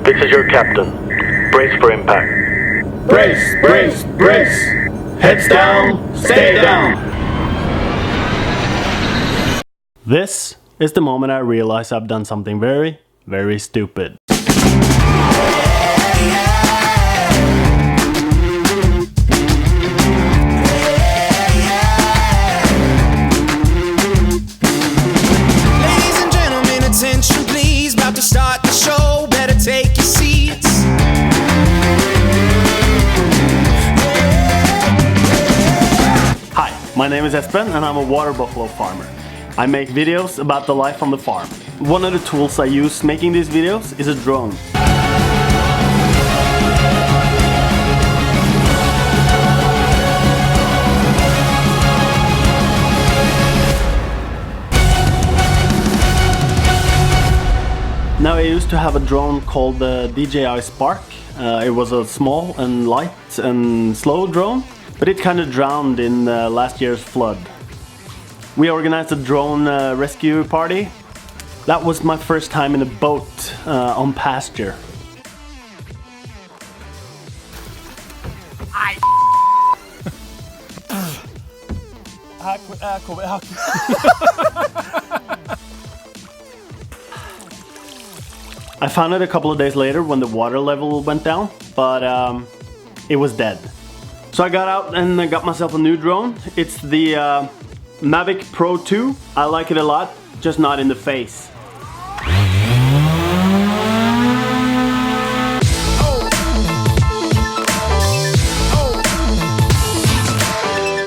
This is your captain. Brace for impact. Brace, brace, brace. Heads down, stay down. This is the moment I realize I've done something very, very stupid. Ladies and gentlemen, attention please. About to start the show, better take your seats. Hi, my name is Espen and I'm a water buffalo farmer. I make videos about the life on the farm. One of the tools I use making these videos is a drone. Now, I used to have a drone called the DJI Spark. It was a small and light and slow drone, but it kind of drowned in last year's flood. We organized a drone rescue party. That was my first time in a boat on pasture. I found it a couple of days later when the water level went down, but it was dead. So I got out and I got myself a new drone. It's the Mavic Pro 2. I like it a lot, just not in the face.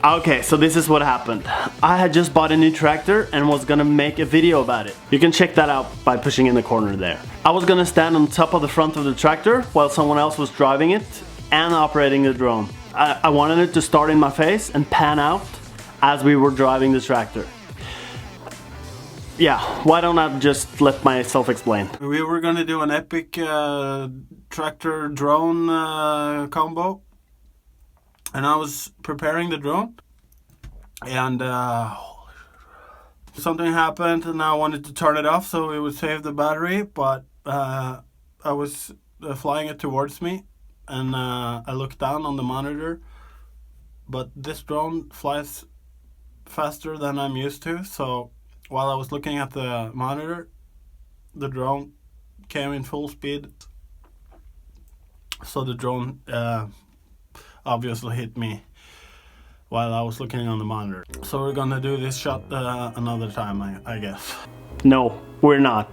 Okay, so this is what happened. I had just bought a new tractor and was gonna make a video about it. You can check that out by pushing in the corner there. I was gonna stand on top of the front of the tractor while someone else was driving it and operating the drone. I wanted it to start in my face and pan out as we were driving the tractor. Yeah, why don't I just let myself explain? We were gonna do an epic tractor drone combo, and I was preparing the drone, and something happened, and I wanted to turn it off so it would save the battery, but I was flying it towards me, and I looked down on the monitor, but this drone flies faster than I'm used to, so while I was looking at the monitor, the drone came in full speed, so the drone obviously hit me while I was looking on the monitor. So we're gonna do this shot another time, I guess. No, we're not.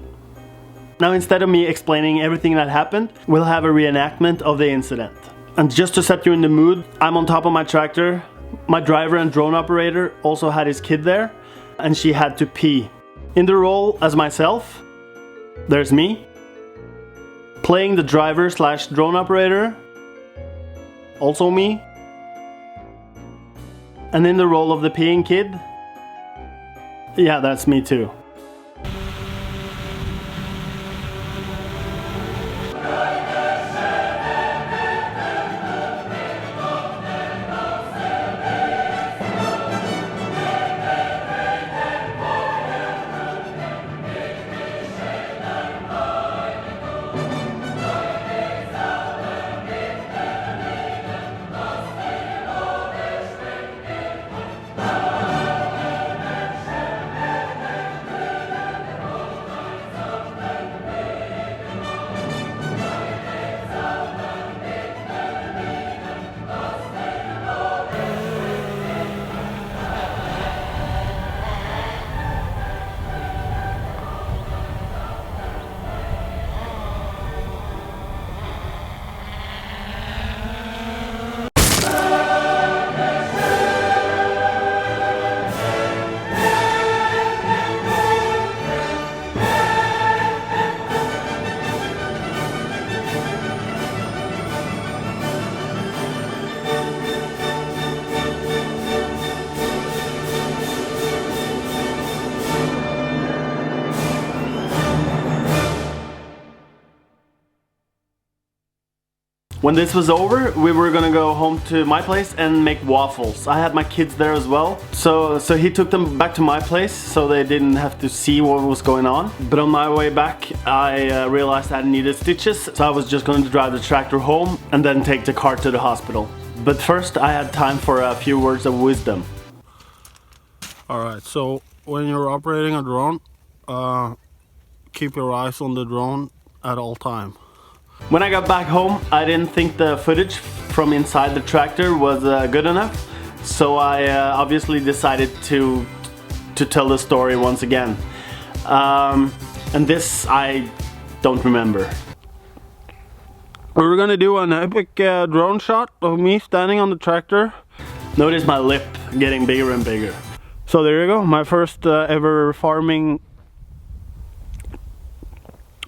Now, instead of me explaining everything that happened, we'll have a reenactment of the incident. And just to set you in the mood, I'm on top of my tractor. My driver and drone operator also had his kid there, and she had to pee. In the role as myself, there's me, playing the driver slash drone operator, also me, and in the role of the peeing kid, yeah, that's me too. When this was over, we were gonna go home to my place and make waffles. I had my kids there as well, so he took them back to my place so they didn't have to see what was going on. But on my way back, I realized I needed stitches, so I was just going to drive the tractor home and then take the car to the hospital. But first, I had time for a few words of wisdom. Alright, so when you're operating a drone, keep your eyes on the drone at all time. When I got back home, I didn't think the footage from inside the tractor was good enough, so I obviously decided to tell the story once again. And this I don't remember. We were gonna do an epic drone shot of me standing on the tractor. Notice my lip getting bigger and bigger. So there you go, my first ever farming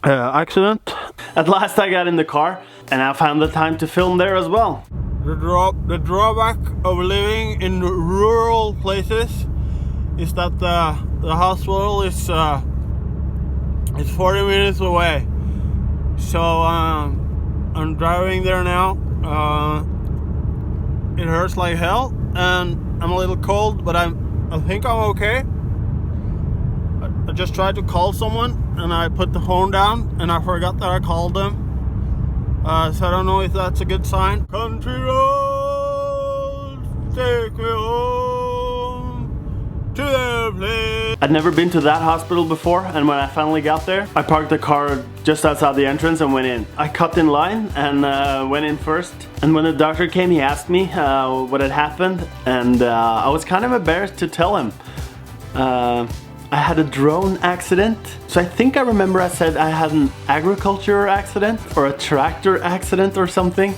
accident. At last I got in the car and I found the time to film there as well. The drawback of living in rural places is that the hospital is 40 minutes away. So I'm driving there now. It hurts like hell and I'm a little cold, but I think I'm okay. I just tried to call someone and I put the phone down and I forgot that I called them. So I don't know if that's a good sign. Country roads take me home to the place. I'd never been to that hospital before, and when I finally got there, I parked the car just outside the entrance and went in. I cut in line and went in first. And when the doctor came, he asked me what had happened, and I was kind of embarrassed to tell him. I had a drone accident. So I think I remember I said I had an agriculture accident or a tractor accident or something.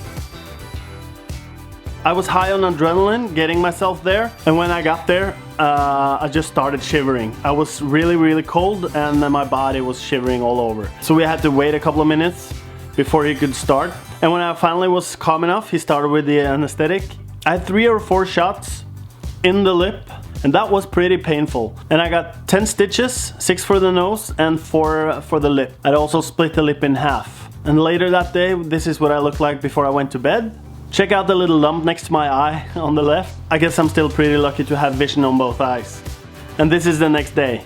I was high on adrenaline getting myself there, and when I got there, I just started shivering. I was really cold and my body was shivering all over. So we had to wait a couple of minutes before he could start. And when I finally was calm enough, he started with the anesthetic. I had 3 or 4 shots in the lip, and that was pretty painful. And I got 10 stitches, 6 for the nose and 4 for the lip. I'd also split the lip in half. And later that day, this is what I looked like before I went to bed. Check out the little lump next to my eye on the left. I guess I'm still pretty lucky to have vision on both eyes. And this is the next day.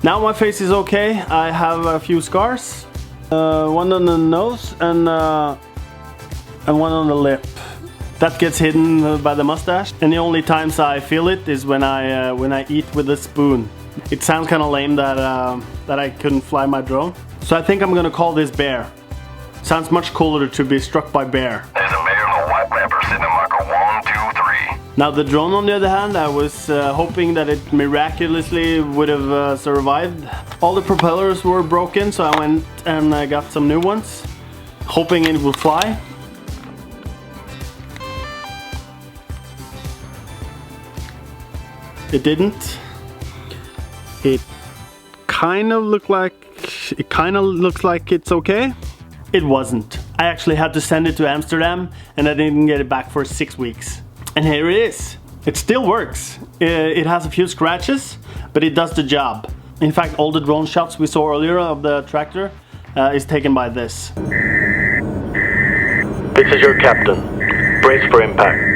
Now my face is okay. I have a few scars. One on the nose and one on the lip. That gets hidden by the mustache. And the only times I feel it is when I eat with a spoon. It sounds kind of lame that I couldn't fly my drone. So I think I'm gonna call this Bear. Sounds much cooler to be struck by bear. There's a bear and a white pepper sitting in marker 1, 2, 3. Now the drone, on the other hand, I was hoping that it miraculously would have survived. All the propellers were broken, so I went and got some new ones, hoping it would fly. It didn't. It kind of looks like it's okay. It wasn't. I actually had to send it to Amsterdam and I didn't get it back for 6 weeks. And here it is. It still works. It has a few scratches, but it does the job. In fact, all the drone shots we saw earlier of the tractor is taken by this. This is your captain. Brace for impact.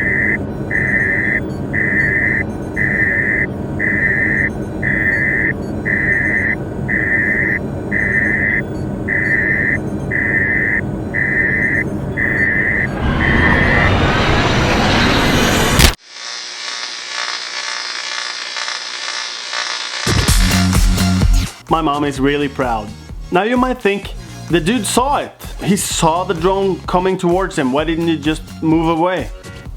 My mom is really proud. Now you might think, the dude saw it. He saw the drone coming towards him. Why didn't he just move away?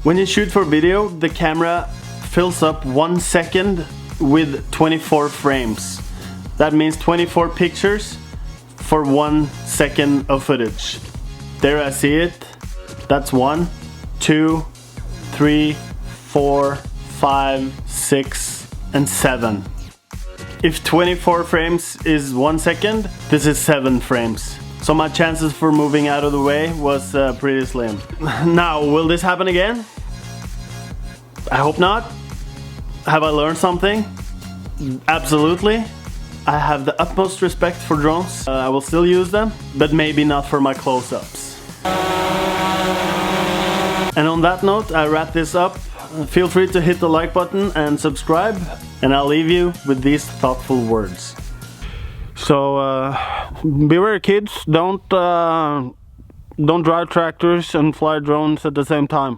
When you shoot for video, the camera fills up 1 second with 24 frames. That means 24 pictures for 1 second of footage. There I see it. That's 1, 2, 3, 4, 5, 6, and 7. If 24 frames is 1 second, this is 7 frames. So my chances for moving out of the way was pretty slim. Now, will this happen again? I hope not. Have I learned something? Absolutely. I have the utmost respect for drones. I will still use them, but maybe not for my close-ups. And on that note, I wrap this up. Feel free to hit the like button and subscribe, and I'll leave you with these thoughtful words. So, beware kids, don't drive tractors and fly drones at the same time.